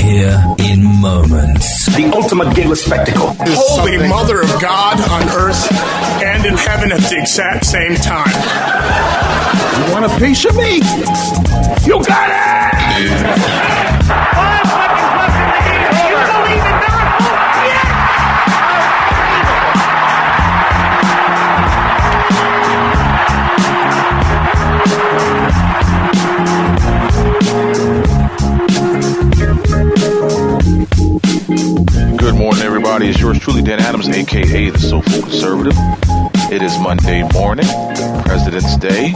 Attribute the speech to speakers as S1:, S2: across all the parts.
S1: disappear in moments.
S2: The ultimate gala spectacle.
S3: Holy Mother of God on earth and in heaven at the exact same time.
S2: You want a piece of me? You got it!
S4: Good morning, everybody. It's yours truly, Dan Adams, a.k.a. the Soulful-Conservative. It is Monday morning, President's Day.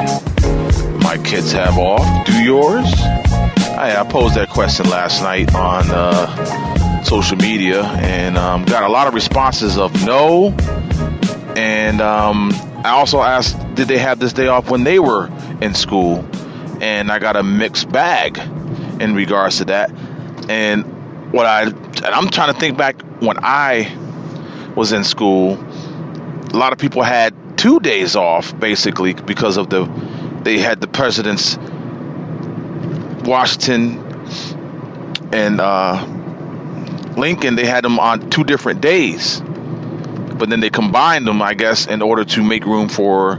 S4: My kids have off. Do yours? I posed that question last night on social media and got a lot of responses of no. And I also asked, did they have this day off when they were in school? And I got a mixed bag in regards to that. And I'm trying to think back when I was in school. A lot of people had 2 days off, basically, because of they had the presidents, Washington and Lincoln. They had them on 2 different days, but then they combined them, I guess, in order to make room for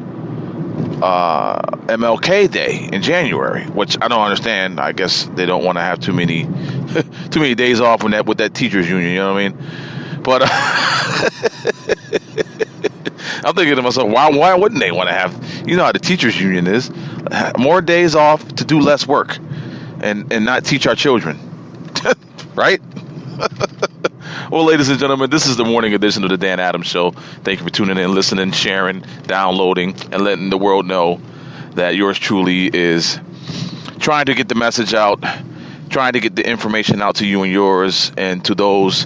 S4: MLK Day in January, which I don't understand. I guess they don't want to have too many days off with that teachers union, you know what I mean? But I'm thinking to myself, why wouldn't they want to have, you know how the teachers union is, more days off to do less work and not teach our children, right? Well, ladies and gentlemen, this is the morning edition of the Dan Adams Show. Thank you for tuning in, listening, sharing, downloading, and letting the world know that yours truly is trying to get the message out, trying to get the information out to you and yours, and to those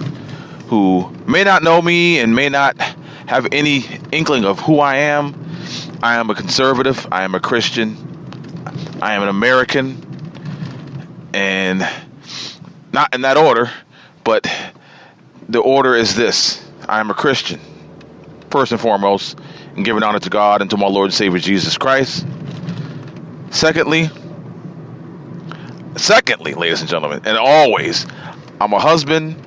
S4: who may not know me and may not have any inkling of who I am. I am a conservative. I am a Christian. I am an American. And not in that order, but the order is this. I am a Christian, first and foremost, and giving honor to God and to my Lord and Savior Jesus Christ. Secondly, ladies and gentlemen, and always, I'm a husband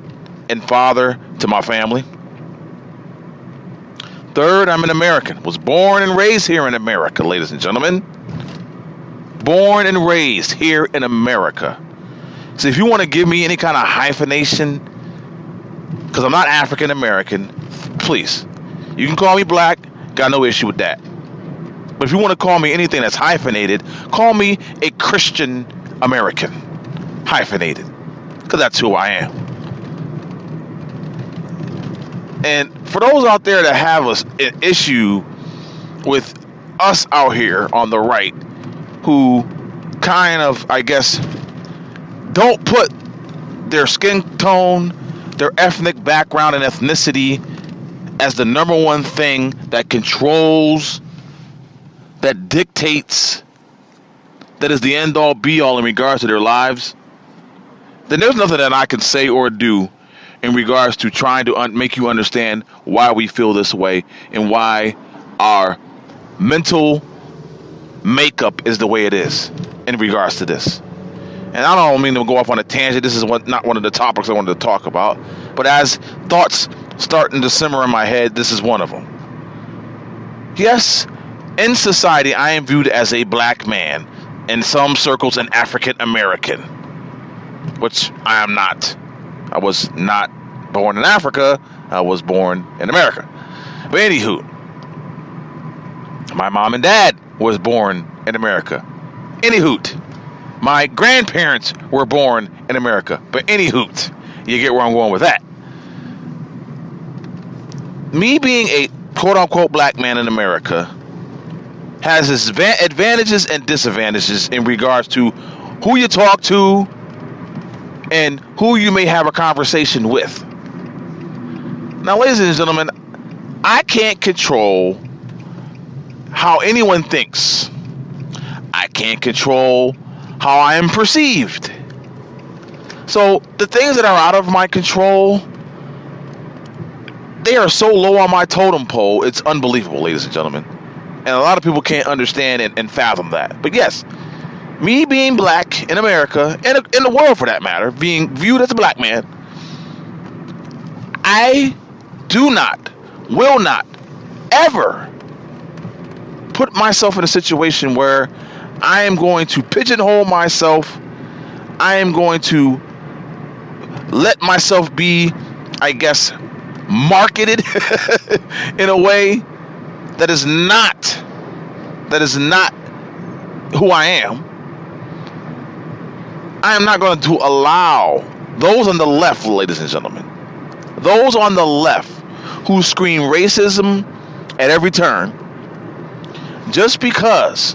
S4: and father to my family. Third, I'm an American. Was born and raised here in America, ladies and gentlemen. Born and raised here in America. So if you want to give me any kind of hyphenation, because I'm not African American, please. You can call me black, got no issue with that. But if you want to call me anything that's hyphenated, call me a Christian American. Hyphenated. Because that's who I am. And for those out there that have an issue with us out here on the right, who kind of, I guess, don't put their skin tone, their ethnic background and ethnicity as the number one thing that controls, that dictates, that is the end-all be-all in regards to their lives, then there's nothing that I can say or do in regards to trying to make you understand why we feel this way and why our mental makeup is the way it is in regards to this. And I don't mean to go off on a tangent. This is not one of the topics I wanted to talk about. But as thoughts starting to simmer in my head, this is one of them. Yes, in society, I am viewed as a black man. In some circles, an African American. Which I am not. I was not born in Africa. I was born in America. But anywho, my mom and dad was born in America. Anywho, my grandparents were born in America. But anywho, you get where I'm going with that. Me being a quote-unquote black man in America has its advantages and disadvantages in regards to who you talk to and who you may have a conversation with. Now, ladies and gentlemen, I can't control how anyone thinks. I can't control how I am perceived. So the things that are out of my control, they are so low on my totem pole, it's unbelievable, ladies and gentlemen. And a lot of people can't understand and fathom that. But yes, me being black in America, and in the world for that matter, being viewed as a black man, I do not, will not, ever put myself in a situation where I am going to pigeonhole myself. I am going to let myself be, I guess, marketed in a way that is not who I am. I am not going to allow those on the left, ladies and gentlemen, those on the left who scream racism at every turn, just because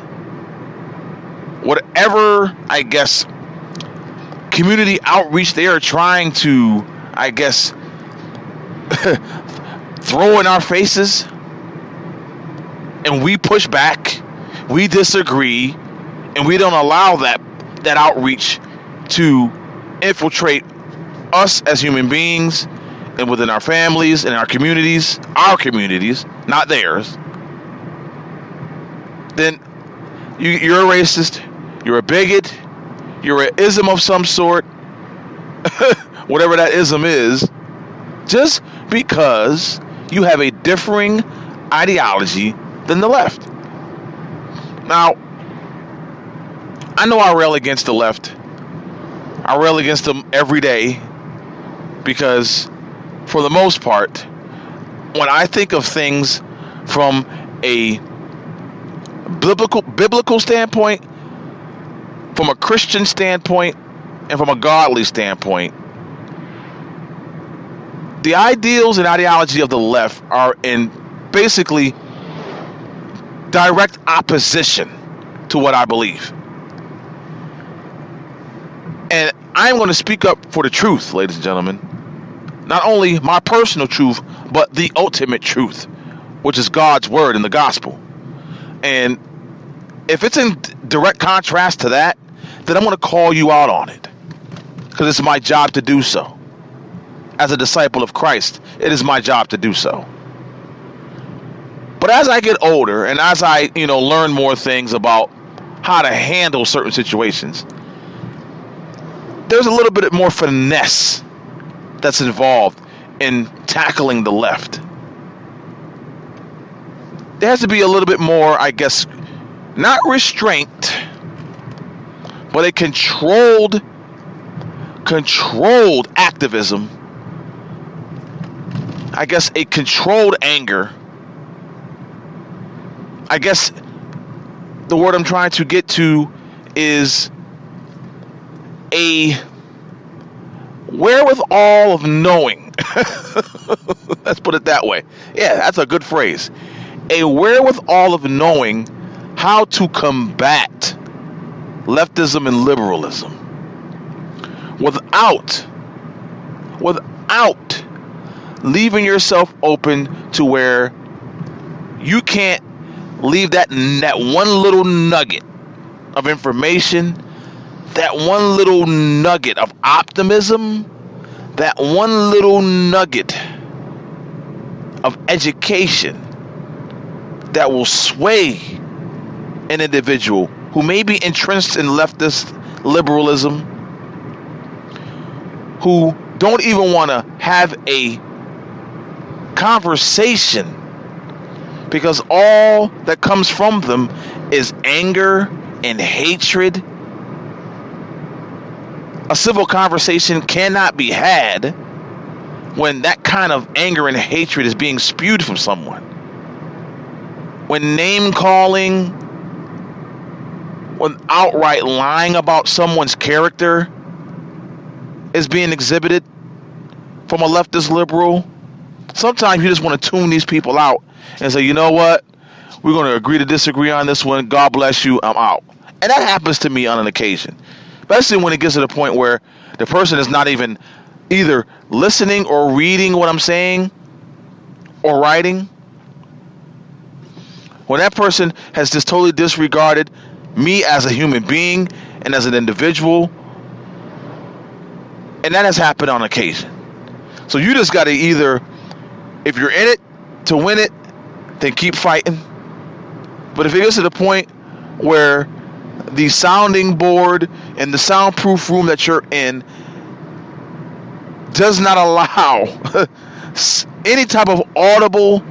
S4: whatever, I guess, community outreach they are trying to, I guess, throw in our faces, and we push back, we disagree, and we don't allow that outreach to infiltrate us as human beings and within our families and our communities, not theirs, then you're a racist, you're a bigot, you're an ism of some sort, whatever that ism is, just because you have a differing ideology than the left. Now, I know I rail against the left. I rail against them every day because, for the most part, when I think of things from a biblical standpoint, from a Christian standpoint, and from a godly standpoint, the ideals and ideology of the left are in basically direct opposition to what I believe. And I'm going to speak up for the truth, ladies and gentlemen. Not only my personal truth, but the ultimate truth, which is God's word and the gospel. And if it's in direct contrast to that, then I'm going to call you out on it, because it's my job to do so. As a disciple of Christ, it is my job to do so. But as I get older and as I, learn more things about how to handle certain situations, there's a little bit more finesse that's involved in tackling the left. There has to be a little bit more, I guess, not restraint, but a controlled activism. I guess a controlled anger. I guess the word I'm trying to get to is a wherewithal of knowing. Let's put it that way. Yeah, that's a good phrase. A wherewithal of knowing how to combat leftism and liberalism without leaving yourself open to where you can't leave that one little nugget of information, that one little nugget of optimism, that one little nugget of education that will sway an individual who may be entrenched in leftist liberalism, who don't even want to have a conversation because all that comes from them is anger and hatred. A civil conversation cannot be had when that kind of anger and hatred is being spewed from someone. When name calling, when outright lying about someone's character is being exhibited from a leftist liberal, sometimes you just want to tune these people out and say, you know what? We're going to agree to disagree on this one. God bless you. I'm out. And that happens to me on an occasion, especially when it gets to the point where the person is not even either listening or reading what I'm saying or writing. When that person has just totally disregarded me as a human being and as an individual, and that has happened on occasion. So you just got to either, if you're in it to win it, then keep fighting. But if it gets to the point where the sounding board and the soundproof room that you're in does not allow any type of audible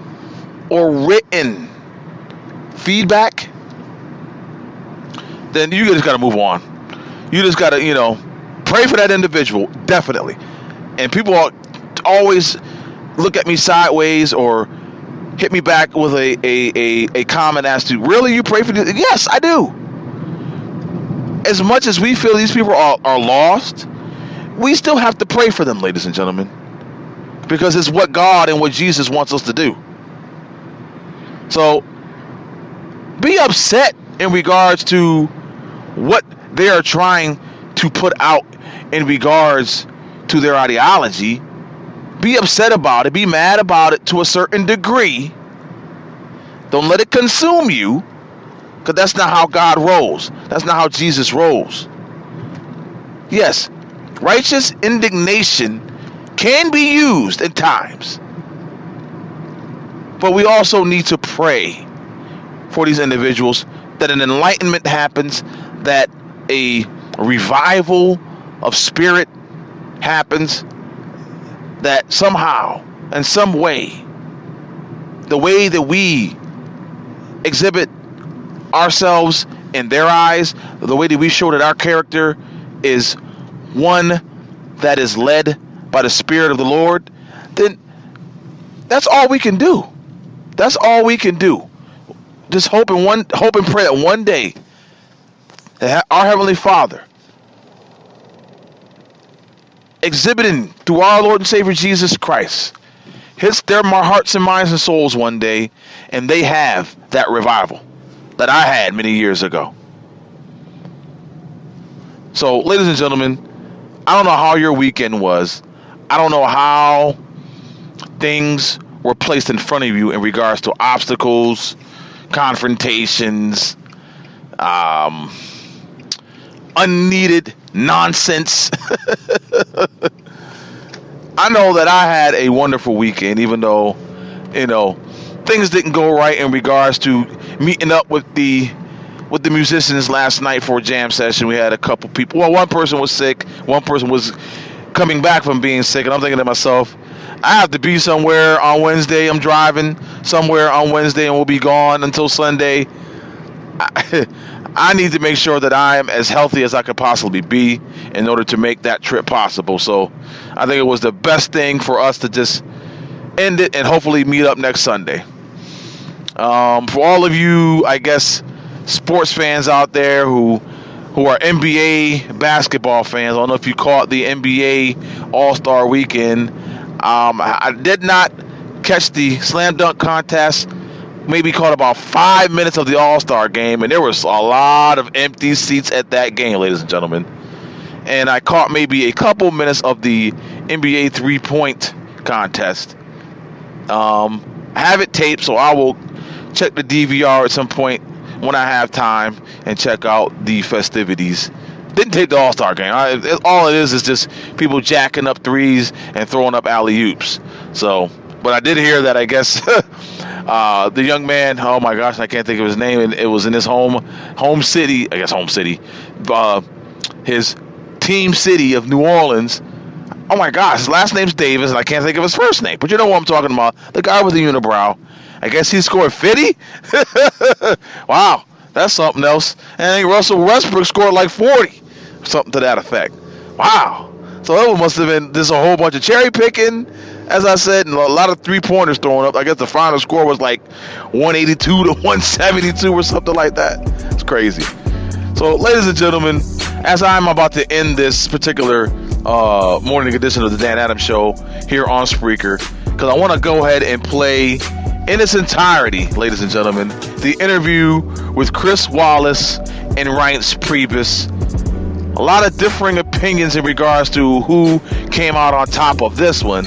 S4: or written feedback, then you just got to move on. You just got to, pray for that individual, definitely. And people always look at me sideways or hit me back with a comment as to, really, you pray for this? Yes, I do. As much as we feel these people are lost, we still have to pray for them, ladies and gentlemen, because it's what God and what Jesus wants us to do. So be upset in regards to what they are trying to put out in regards to their ideology. Be upset about it. Be mad about it to a certain degree. Don't let it consume you, because that's not how God rolls. That's not how Jesus rolls. Yes, righteous indignation can be used at times, but we also need to pray for these individuals, that an enlightenment happens, that a revival of spirit happens, that somehow, in some way, the way that we exhibit ourselves in their eyes, the way that we show that our character is one that is led by the Spirit of the Lord, then that's all we can do. That's all we can do. Just hope and pray that one day our Heavenly Father, exhibiting through our Lord and Savior Jesus Christ, hits their hearts and minds and souls one day, and they have that revival that I had many years ago. So, ladies and gentlemen, I don't know how your weekend was. I don't know how things were placed in front of you in regards to obstacles, confrontations, unneeded nonsense. I know that I had a wonderful weekend, even though, things didn't go right in regards to meeting up with the musicians last night for a jam session. We had a couple people. Well, one person was sick. One person was coming back from being sick. And I'm thinking to myself, I have to be somewhere on Wednesday. I'm driving somewhere on Wednesday and we'll be gone until Sunday. I need to make sure that I am as healthy as I could possibly be in order to make that trip possible. So I think it was the best thing for us to just end it and hopefully meet up next Sunday. For all of you, I guess, sports fans out there who are NBA basketball fans, I don't know if you caught the NBA All-Star Weekend. I did not catch the slam dunk contest. Maybe caught about 5 minutes of the All-Star game, and there was a lot of empty seats at that game, ladies and gentlemen. And I caught maybe a couple minutes of the NBA three-point contest. I have it taped, so I will check the DVR at some point when I have time and check out the festivities. Didn't take the All-Star game. All it is just people jacking up threes and throwing up alley-oops. So, but I did hear that, I guess, the young man, oh my gosh, I can't think of his name, and it was in his home city, his team city of New Orleans. Oh my gosh, his last name's Davis, and I can't think of his first name, but you know what I'm talking about, the guy with the unibrow. I guess he scored 50? Wow, that's something else. And I think Russell Westbrook scored like 40, something to that effect. Wow. So it must have been a whole bunch of cherry picking, as I said, and a lot of three-pointers thrown up. I guess the final score was like 182 to 172 or something like that. It's crazy. So, ladies and gentlemen, as I'm about to end this particular morning edition of the Dan Adams Show here on Spreaker, because I want to go ahead and play in its entirety, ladies and gentlemen, the interview with Chris Wallace and Reince Preibus. A lot of differing opinions in regards to who came out on top of this one.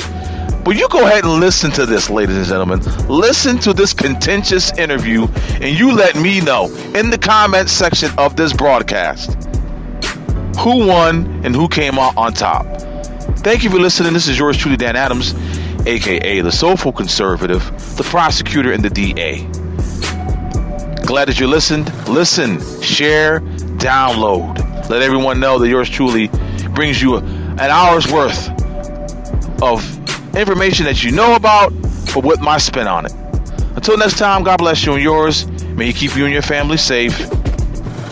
S4: But you go ahead and listen to this, ladies and gentlemen. Listen to this contentious interview, and you let me know in the comment section of this broadcast who won and who came out on top. Thank you for listening. This is yours truly, Dan Adams, a.k.a. the soulful conservative, the prosecutor, and the DA. Glad that you listened. Listen, share, download. Let everyone know that yours truly brings you an hour's worth of information that you know about, but with my spin on it. Until next time, God bless you and yours. May He keep you and your family safe.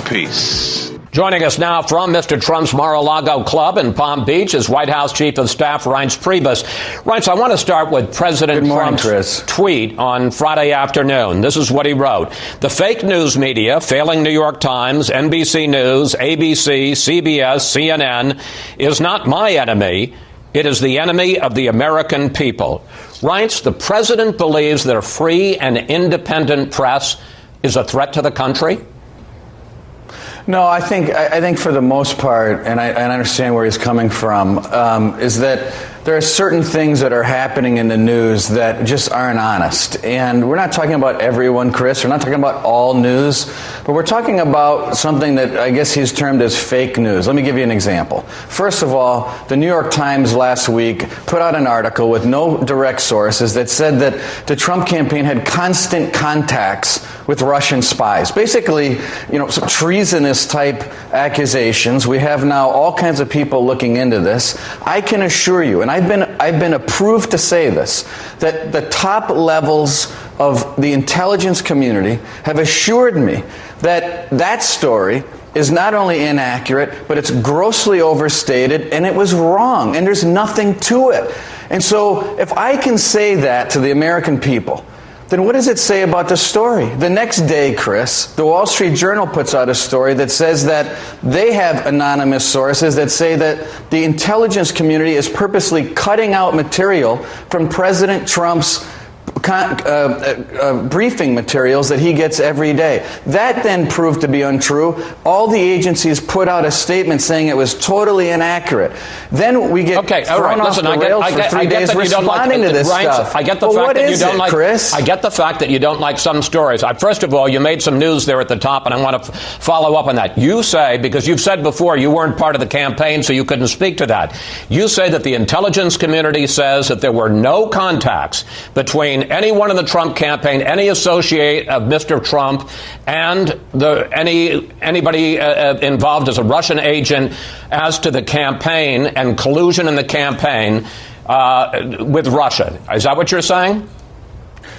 S4: Peace.
S5: Joining us now from Mr. Trump's Mar-a-Lago club in Palm Beach is White House Chief of Staff Reince Preibus. Reince, I want to start with President Trump's tweet on Friday afternoon. This is what he wrote. The fake news media, failing New York Times, NBC News, ABC, CBS, CNN, is not my enemy. It is the enemy of the American people. Reince, the president believes that a free and independent press is a threat to the country?
S6: No, I think for the most part, and I understand where he's coming from, is that there are certain things that are happening in the news that just aren't honest. And we're not talking about everyone, Chris. We're not talking about all news. But we're talking about something that I guess he's termed as fake news. Let me give you an example. First of all, the New York Times last week put out an article with no direct sources that said that the Trump campaign had constant contacts with Russian spies. Basically, some treasonous type accusations. We have now all kinds of people looking into this. I can assure you, and I've been approved to say this, that the top levels of the intelligence community have assured me that that story is not only inaccurate, but it's grossly overstated, and it was wrong, and there's nothing to it. And so if I can say that to the American people, then what does it say about the story? The next day, Chris, the Wall Street Journal puts out a story that says that they have anonymous sources that say that the intelligence community is purposely cutting out material from President Trump's briefing materials that he gets every day. That then proved to be untrue. All the agencies put out a statement saying it was totally inaccurate. Then we get thrown off the rails for 3 days responding to this stuff.
S5: I get the fact that you don't like, Chris? I get the fact that you don't like some stories. First of all, you made some news there at the top, and I want to follow up on that. You say, because you've said before you weren't part of the campaign, so you couldn't speak to that. You say that the intelligence community says that there were no contacts between anyone in the Trump campaign, any associate of Mr. Trump, and anybody involved as a Russian agent as to the campaign and collusion in the campaign with Russia. Is that what you're saying?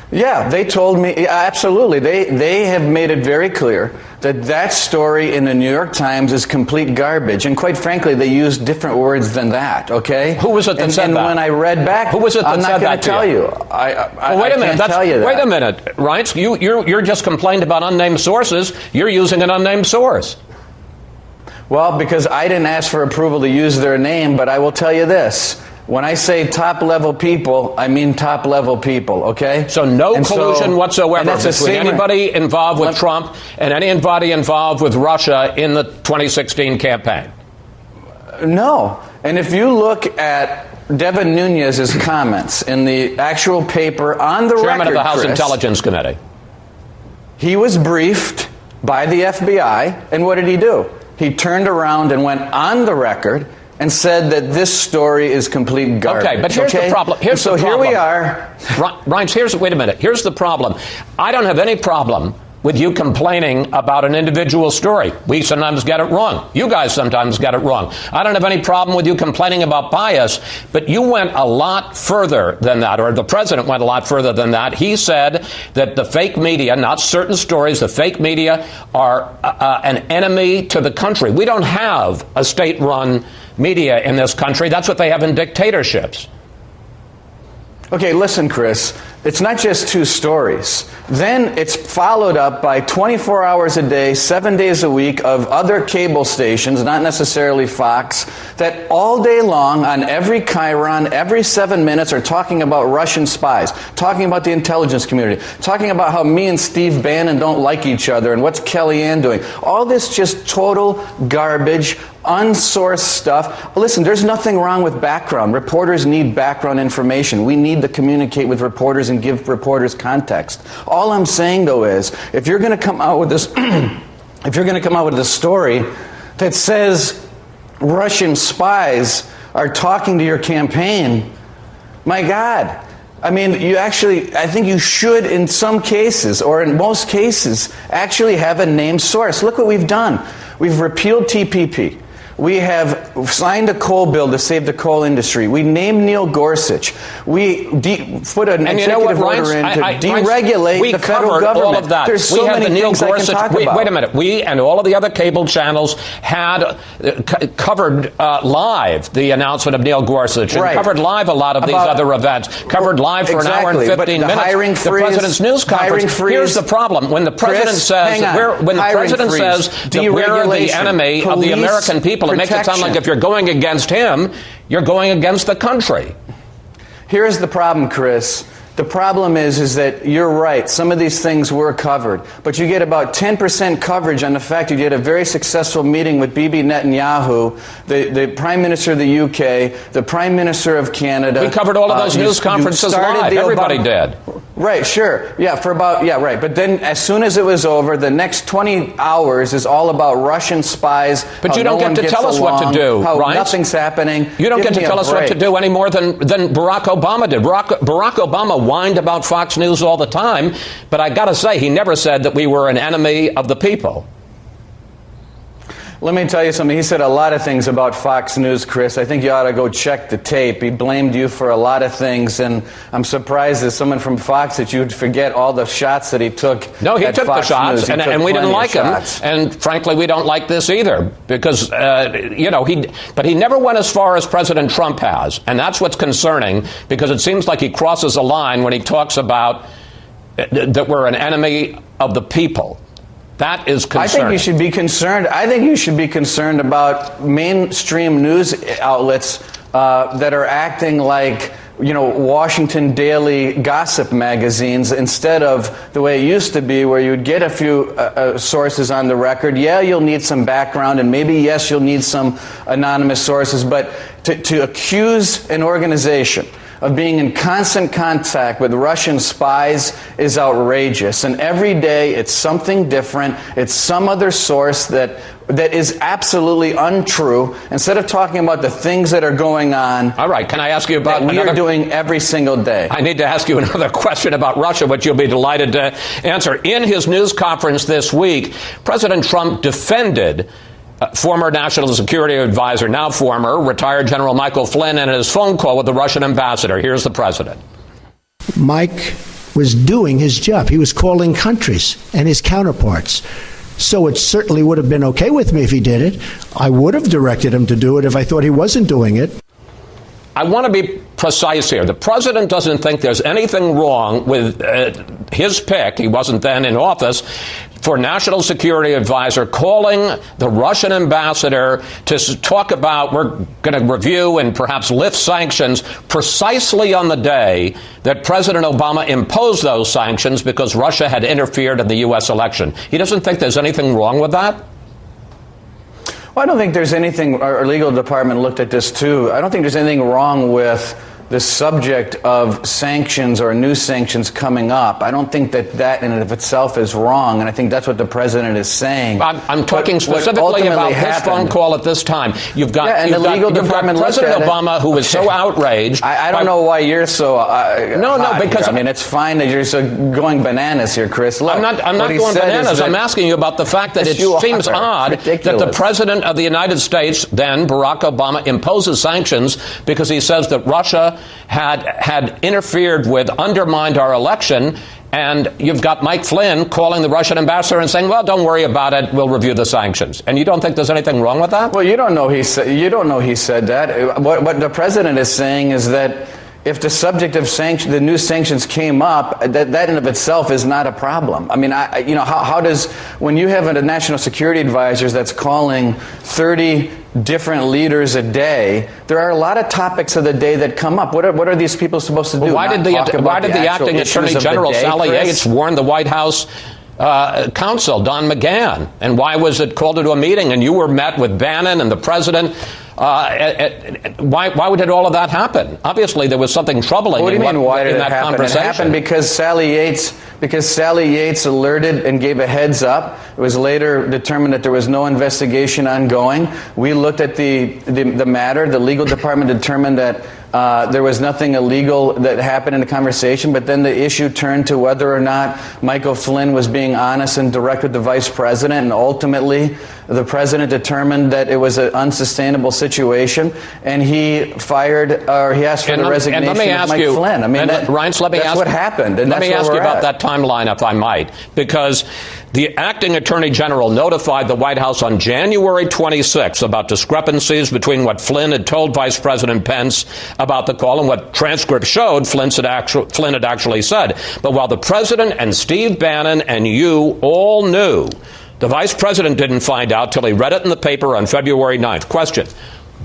S6: Yeah, they told me, absolutely. They have made it very clear that story in the New York Times is complete garbage. And quite frankly, they used different words than that, okay?
S5: Who was it that said that?
S6: And when I read back,
S5: who was it that said that to you?
S6: I'm not going to tell you.
S5: Wait a minute.
S6: Tell you that.
S5: Wait a minute, Reince. You're just complained about unnamed sources. You're using an unnamed source.
S6: Well, because I didn't ask for approval to use their name, but I will tell you this. When I say top-level people, I mean top-level people, okay?
S5: So no collusion whatsoever between anybody involved with Trump and anybody involved with Russia in the 2016 campaign?
S6: No. And if you look at Devin Nunes's comments in the actual paper on the record,
S5: Chairman of the House
S6: Chris,
S5: Intelligence Committee.
S6: He was briefed by the FBI, and what did he do? He turned around and went on the record and said that this story is complete garbage.
S5: Okay, but here's the problem.
S6: Here we are.
S5: Reince, wait a minute. Here's the problem. I don't have any problem with you complaining about an individual story. We sometimes get it wrong. You guys sometimes get it wrong. I don't have any problem with you complaining about bias, but you went a lot further than that, or the president went a lot further than that. He said that the fake media, not certain stories, the fake media are an enemy to the country. We don't have a state-run media in this country. That's what they have in dictatorships.
S6: Okay, listen, Chris. It's not just two stories. Then it's followed up by 24 hours a day, 7 days a week of other cable stations, not necessarily Fox, that all day long on every chyron, every 7 minutes are talking about Russian spies, talking about the intelligence community, talking about how me and Steve Bannon don't like each other and what's Kellyanne doing. All this just total garbage, unsourced stuff. Listen, there's nothing wrong with background. Reporters need background information. We need to communicate with reporters and give reporters context. All I'm saying, though, is if you're going to come out with this, if you're going to come out with this story that says Russian spies are talking to your campaign, my God. I mean, I think you should, in some cases, or in most cases, actually have a named source. Look what we've done. We've repealed TPP. We have signed a coal bill to save the coal industry. We named Neil Gorsuch. We put an executive order in to deregulate the federal government.
S5: All of that.
S6: There's so many things I can talk about.
S5: Wait a minute. We and all of the other cable channels had covered live the announcement of Neil Gorsuch and covered live a lot of these other events. Covered live for an hour and 15 minutes. The president's news conference. Here's the problem: when the president says that we're the enemy of the American people. It makes it sound like if you're going against him, you're going against the country.
S6: Here's the problem, Chris. The problem is that you're right. Some of these things were covered. But you get about 10% coverage on the fact you had a very successful meeting with Bibi Netanyahu, the Prime Minister of the UK, the Prime Minister of Canada.
S5: We covered all of those news conferences live. Everybody did.
S6: Right, sure. Right. But then as soon as it was over, the next 20 hours is all about Russian spies.
S5: But you don't get to tell us what to do, right?
S6: Nothing's happening.
S5: You don't get to tell us what to do any more than Barack Obama did. Barack Obama whined about Fox News all the time, but I got to say, he never said that we were an enemy of the people.
S6: Let me tell you something. He said a lot of things about Fox News, Chris. I think you ought to go check the tape. He blamed you for a lot of things, and I'm surprised as someone from Fox that you'd forget all the shots that he took.
S5: No, he took the shots, and we didn't like him.
S6: Shots.
S5: And frankly, we don't like this either, because but he never went as far as President Trump has, and that's what's concerning, because it seems like he crosses a line when he talks about that we're an enemy of the people. That is concerning.
S6: I think you should be concerned. I think you should be concerned about mainstream news outlets that are acting like, Washington Daily gossip magazines instead of the way it used to be, where you'd get a few sources on the record. Yeah, you'll need some background, and maybe, yes, you'll need some anonymous sources. But to accuse an organization of being in constant contact with Russian spies is outrageous. And every day it's something different. It's some other source that is absolutely untrue. Instead of talking about the things that are going on.
S5: All right, can I ask you about
S6: we are doing every single day?
S5: I need to ask you another question about Russia, which you'll be delighted to answer. In his news conference this week, President Trump defended former National Security Advisor, now former, retired General Michael Flynn, and his phone call with the Russian ambassador. Here's the president.
S7: Mike was doing his job. He was calling countries and his counterparts. So it certainly would have been okay with me if he did it. I would have directed him to do it if I thought he wasn't doing it.
S5: I want to be precise here. The president doesn't think there's anything wrong with his pick, he wasn't then in office, for National Security Advisor calling the Russian ambassador to talk about we're going to review and perhaps lift sanctions precisely on the day that President Obama imposed those sanctions because Russia had interfered in the U.S. election. He doesn't think there's anything wrong with that?
S6: Well, I don't think there's anything, our legal department looked at this too. I don't think there's anything wrong with the subject of sanctions or new sanctions coming up. I don't think that in and of itself is wrong, and I think that's what the president is saying.
S5: I'm talking specifically about this phone call at this time. You've got President Obama, who was so outraged.
S6: I don't know why you're so
S5: because
S6: here. I mean, it's fine that you're so going bananas here, Chris. Look,
S5: I'm not going bananas. I'm asking you about the fact that it seems odd that the president of the United States, then Barack Obama, imposes sanctions because he says that Russia had interfered with, undermined our election, and you've got Mike Flynn calling the Russian ambassador and saying, well, don't worry about it, we'll review the sanctions. And you don't think there's anything wrong with that?
S6: Well, you don't know he said that. What the president is saying is that if the subject of the new sanctions came up, that in of itself is not a problem. I mean, how does, when you have a national security advisor that's calling 30 different leaders a day, there are a lot of topics of the day that come up. What are these people supposed to do?
S5: Well, why did the acting Attorney General Sally Yates warn the White House counsel, Don McGahn? And why was it called into a meeting and you were met with Bannon and the president? Why did all of that happen? Obviously, there was something troubling in that conversation.
S6: It happened because Sally Yates alerted and gave a heads up. It was later determined that there was no investigation ongoing. We looked at the matter. The legal department determined that There was nothing illegal that happened in the conversation, but then the issue turned to whether or not Michael Flynn was being honest and direct with the vice president, and ultimately the president determined that it was an unsustainable situation, and he asked for the resignation of Mike Flynn. I mean,
S5: Reince,
S6: that's what happened, and
S5: let me ask you about that timeline, if I might, because the acting attorney general notified the White House on January 26th about discrepancies between what Flynn had told Vice President Pence about the call and what transcripts showed Flynn had actually said. But while the president and Steve Bannon and you all knew, the vice president didn't find out till he read it in the paper on February 9th. Question: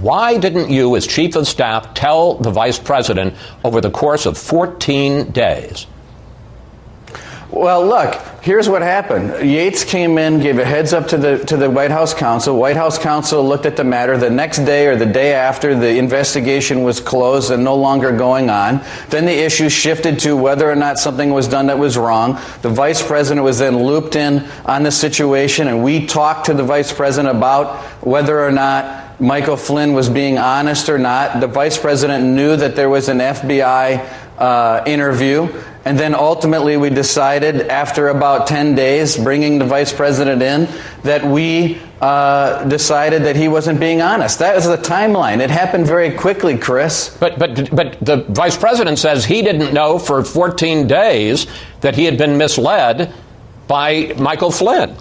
S5: why didn't you, as chief of staff, tell the vice president over the course of 14 days?
S6: Well, look, here's what happened. Yates came in, gave a heads up to the White House counsel. White House counsel looked at the matter. The next day or the day after, the investigation was closed and no longer going on. Then the issue shifted to whether or not something was done that was wrong. The vice president was then looped in on the situation, and we talked to the vice president about whether or not Michael Flynn was being honest or not. The vice president knew that there was an FBI interview. And then ultimately we decided, after about 10 days, bringing the vice president in, that we decided that he wasn't being honest. That was the timeline. It happened very quickly, Chris.
S5: But the vice president says he didn't know for 14 days that he had been misled by Michael Flynn.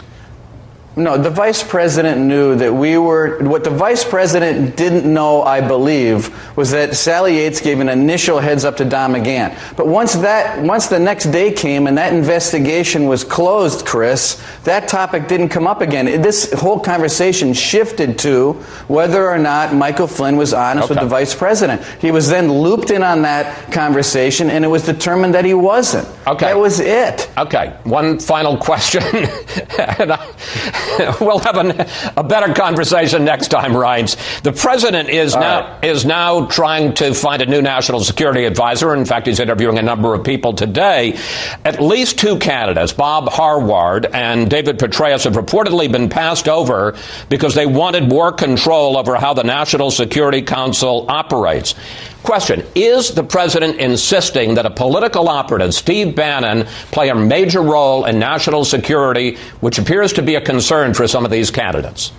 S6: No, the vice president knew that what the vice president didn't know, I believe, was that Sally Yates gave an initial heads up to Don McGahn. But once the next day came and that investigation was closed, Chris, that topic didn't come up again. This whole conversation shifted to whether or not Michael Flynn was honest with the vice president. He was then looped in on that conversation, and it was determined that he wasn't.
S5: Okay.
S6: That was it.
S5: Okay. One final question. We'll have a better conversation next time, Reince. The president is now trying to find a new national security advisor. In fact, he's interviewing a number of people today. At least two candidates, Bob Harward and David Petraeus, have reportedly been passed over because they wanted more control over how the National Security Council operates. Question: is the president insisting that a political operative, Steve Bannon, play a major role in national security, which appears to be a concern for some of these candidates?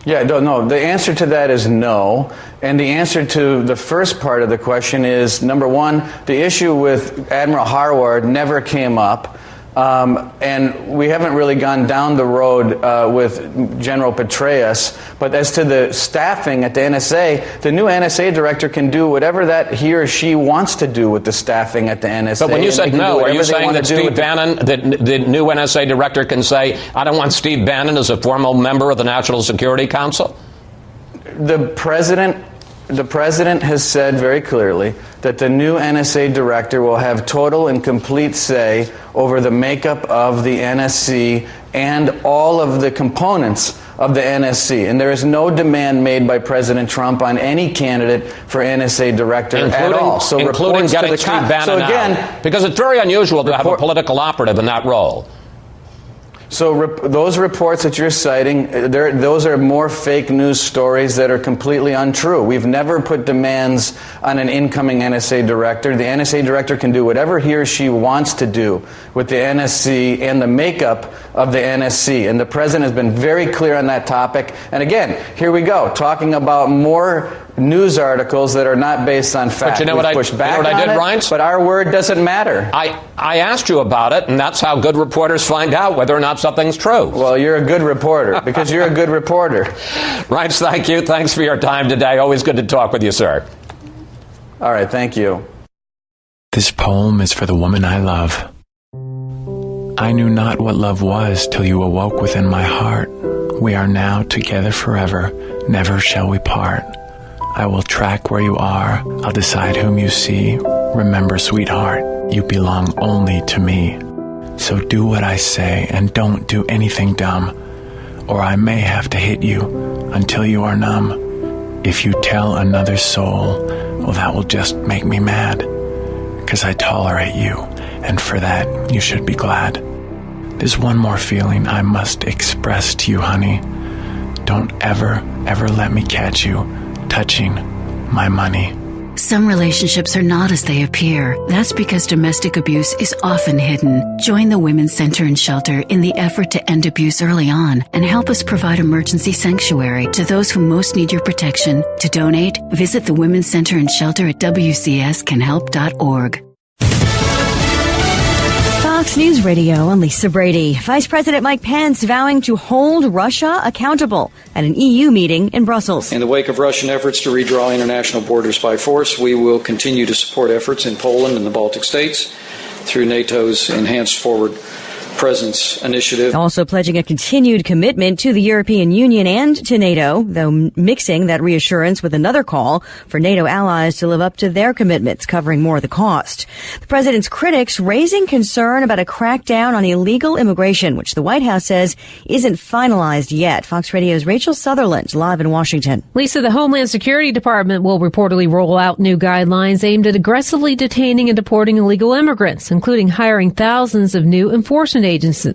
S6: Yeah, no. The answer to that is no. And the answer to the first part of the question is, number one, the issue with Admiral Harward never came up. And we haven't really gone down the road with General Petraeus. But as to the staffing at the NSA, the new NSA director can do whatever that he or she wants to do with the staffing at the NSA.
S5: But when you said no, are you saying that Steve Bannon, the new NSA director, can say, I don't want Steve Bannon as a formal member of the National Security Council?
S6: The president has said very clearly that the new NSA director will have total and complete say over the makeup of the NSC and all of the components of the NSC. And there is no demand made by President Trump on any candidate for NSA director at all. So
S5: including getting Steve Bannon out. Because it's very unusual to have a political operative in that role.
S6: So those reports that you're citing, those are more fake news stories that are completely untrue. We've never put demands on an incoming NSA director. The NSA director can do whatever he or she wants to do with the NSC and the makeup of the NSC. And the president has been very clear on that topic. And again, here we go, talking about more news articles that are not based on fact.
S5: But you know what I did, Reince?
S6: But our word doesn't matter.
S5: I asked you about it, and that's how good reporters find out whether or not something's true.
S6: Well, you're a good reporter, because you're a good reporter.
S5: Reince, thank you. Thanks for your time today. Always good to talk with you, sir.
S6: All right, thank you.
S8: This poem is for the woman I love. I knew not what love was till you awoke within my heart. We are now together forever, never shall we part. I will track where you are, I'll decide whom you see. Remember, sweetheart, you belong only to me. So do what I say and don't do anything dumb, or I may have to hit you until you are numb. If you tell another soul, well, that will just make me mad, 'cause I tolerate you, and for that you should be glad. There's one more feeling I must express to you, honey. Don't ever let me catch you touching my money.
S9: Some relationships are not as they appear. That's because domestic abuse is often hidden. Join the Women's Center and Shelter in the effort to end abuse early on and help us provide emergency sanctuary to those who most need your protection. To donate, visit the Women's Center and Shelter at wcscanhelp.org.
S10: Fox News Radio, I'm Lisa Brady. Vice President Mike Pence vowing to hold Russia accountable at an EU meeting in Brussels.
S11: In the wake of Russian efforts to redraw international borders by force, we will continue to support efforts in Poland and the Baltic states through NATO's Enhanced Forward Presence initiative.
S10: Also pledging a continued commitment to the European Union and to NATO, though mixing that reassurance with another call for NATO allies to live up to their commitments, covering more of the cost. The president's critics raising concern about a crackdown on illegal immigration, which the White House says isn't finalized yet. Fox Radio's Rachel Sutherland, live in Washington.
S12: Lisa, the Homeland Security Department will reportedly roll out new guidelines aimed at aggressively detaining and deporting illegal immigrants, including hiring thousands of new enforcement agents.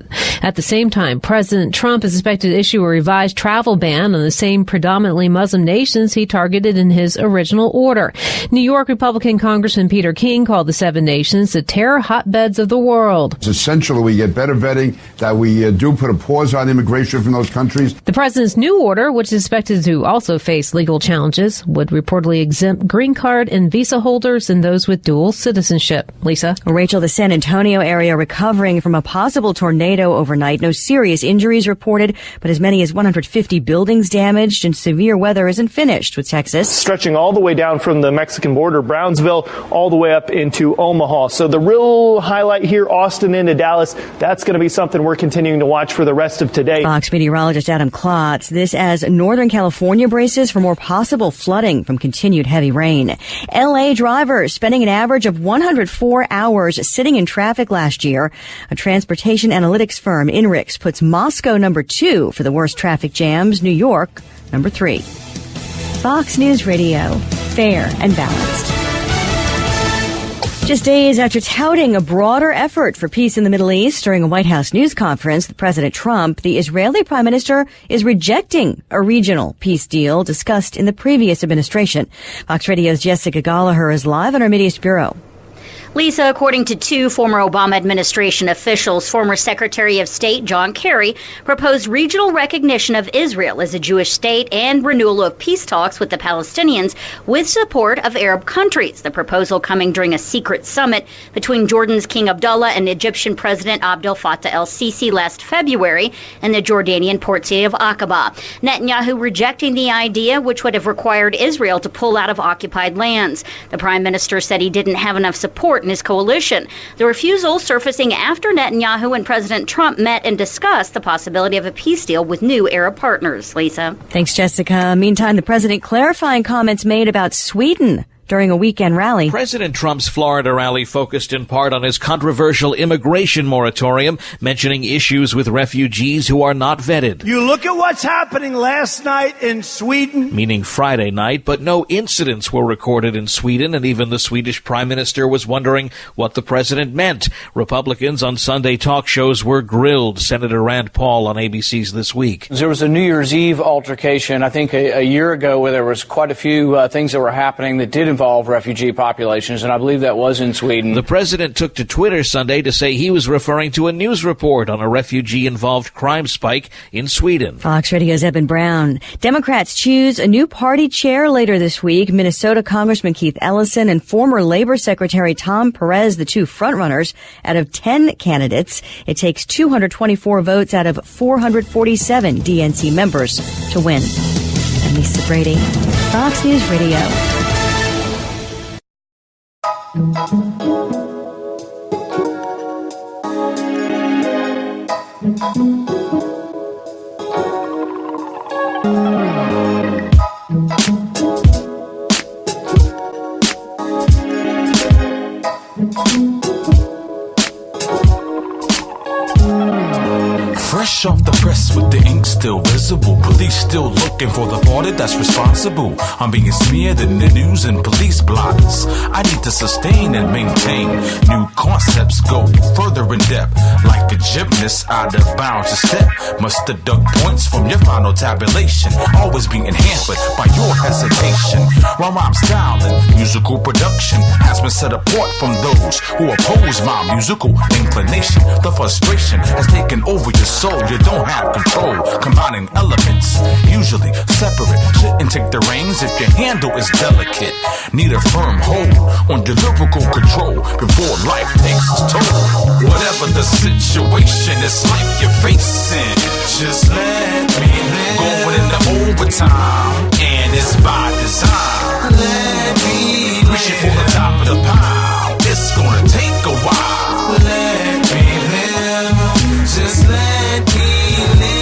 S12: At the same time, President Trump is expected to issue a revised travel ban on the same predominantly Muslim nations he targeted in his original order. New York Republican Congressman Peter King called the 7 nations the terror hotbeds of the world.
S13: It's essential that we get better vetting, that we do put a pause on immigration from those countries.
S12: The president's new order, which is expected to also face legal challenges, would reportedly exempt green card and visa holders and those with dual citizenship. Lisa?
S10: Rachel, the San Antonio area recovering from a possible tornado overnight. No serious injuries reported, but as many as 150 buildings damaged, and severe weather isn't finished with Texas.
S14: Stretching all the way down from the Mexican border, Brownsville, all the way up into Omaha. So the real highlight here, Austin into Dallas, that's going to be something we're continuing to watch for the rest of today.
S10: Fox meteorologist Adam Klotz. This as Northern California braces for more possible flooding from continued heavy rain. L.A. drivers spending an average of 104 hours sitting in traffic last year. A transportation analytics firm, INRIX, puts Moscow number 2 for the worst traffic jams, New York number 3. Fox News Radio, fair and balanced. Just days after touting a broader effort for peace in the Middle East during a White House news conference, President Trump, the Israeli Prime Minister, is rejecting a regional peace deal discussed in the previous administration. Fox Radio's Jessica Gallagher is live on our Middle East Bureau.
S15: Lisa, according to 2 former Obama administration officials, former Secretary of State John Kerry proposed regional recognition of Israel as a Jewish state and renewal of peace talks with the Palestinians with support of Arab countries. The proposal coming during a secret summit between Jordan's King Abdullah and Egyptian President Abdel Fattah el-Sisi last February in the Jordanian port city of Aqaba. Netanyahu rejecting the idea, which would have required Israel to pull out of occupied lands. The prime minister said he didn't have enough support in his coalition. The refusal surfacing after Netanyahu and President Trump met and discussed the possibility of a peace deal with new Arab partners. Lisa.
S10: Thanks, Jessica. Meantime, the president clarifying comments made about Sweden during a weekend rally.
S16: President Trump's Florida rally focused in part on his controversial immigration moratorium, mentioning issues with refugees who are not vetted.
S17: You look at what's happening last night in Sweden.
S16: Meaning Friday night, but no incidents were recorded in Sweden, and even the Swedish Prime Minister was wondering what the president meant. Republicans on Sunday talk shows were grilled. Senator Rand Paul on ABC's This Week.
S18: There was a New Year's Eve altercation, I think a year ago, where there was quite a few things that were happening that did involve refugee populations, and I believe that was in Sweden.
S16: The president took to Twitter Sunday to say he was referring to a news report on a refugee-involved crime spike in Sweden.
S10: Fox Radio's Eben Brown. Democrats choose a new party chair later this week. Minnesota Congressman Keith Ellison and former Labor Secretary Tom Perez, the 2 frontrunners out of 10 candidates. It takes 224 votes out of 447 DNC members to win. I'm Lisa Brady, Fox News Radio.
S19: Fresh off the press with the ink still still visible. Police still looking for the party that's responsible. I'm being smeared in the news and police blotters. I need to sustain and maintain. New concepts go further in depth. Like a gymnast out of bounds to step. Must deduct points from your final tabulation. Always being enhanced by your hesitation. While rhyme style and musical production has been set apart from those who oppose my musical inclination. The frustration has taken over your soul. You don't have control. Combining elements, usually separate. Shouldn't take the reins if your handle is delicate. Need a firm hold on your lyrical control before life takes its toll. Whatever the situation is life you're facing, just let me live. Going into overtime, and it's by design. Let me live. Reaching for the top of the pile, it's gonna take a while. Let me live. Just let me live.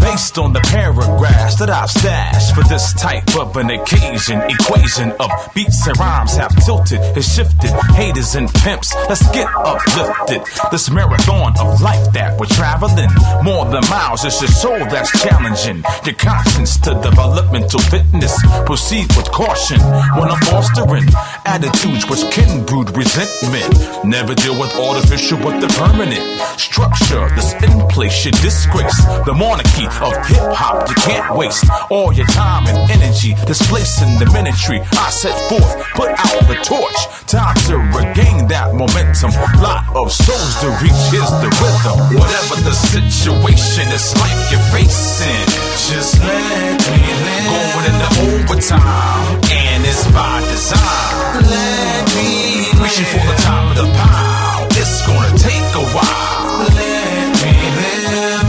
S19: Based on the paragraphs that I've stashed for this type of an occasion, equation of beats and rhymes have tilted and shifted. Haters and pimps, let's get uplifted. This marathon of life that we're traveling, more than miles, it's your soul that's challenging your conscience to developmental fitness. Proceed with caution when I'm fostering attitudes which can brood resentment. Never deal with artificial with the permanent structure that's in place. You disgrace the monarchy of hip-hop. You can't waste all your time and energy displacing the ministry I set forth. Put out the torch, time to regain that momentum. Lot of souls to reach, here's the rhythm. Whatever the situation is life you're facing, just let me live. Going into overtime, and it's by design. Let me live. Reaching for the top of the pile, it's gonna take a while. Let me live.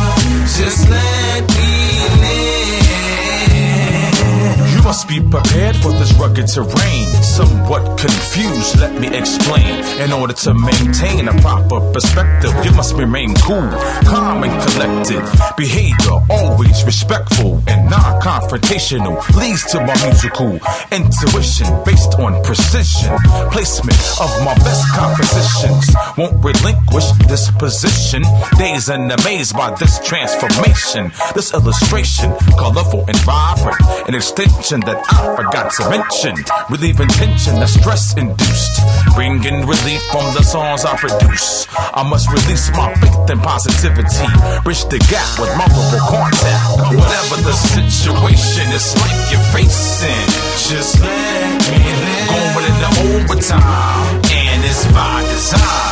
S19: Just let me live. You must be prepared for this rugged terrain. Somewhat confused, let me explain. In order to maintain a proper perspective, you must remain cool, calm and collected. Behavior always respectful and non-confrontational leads to my musical intuition based on precision. Placement of my best compositions won't relinquish this position. Days and amazed by this transformation. This illustration, colorful and vibrant, an extension that I forgot to mention. Relieving tension that's stress-induced, bringing relief from the songs I produce. I must release my faith and positivity, bridge the gap with multiple contact. Whatever the situation is life you're facing, just let me live. Going into overtime, and it's by design.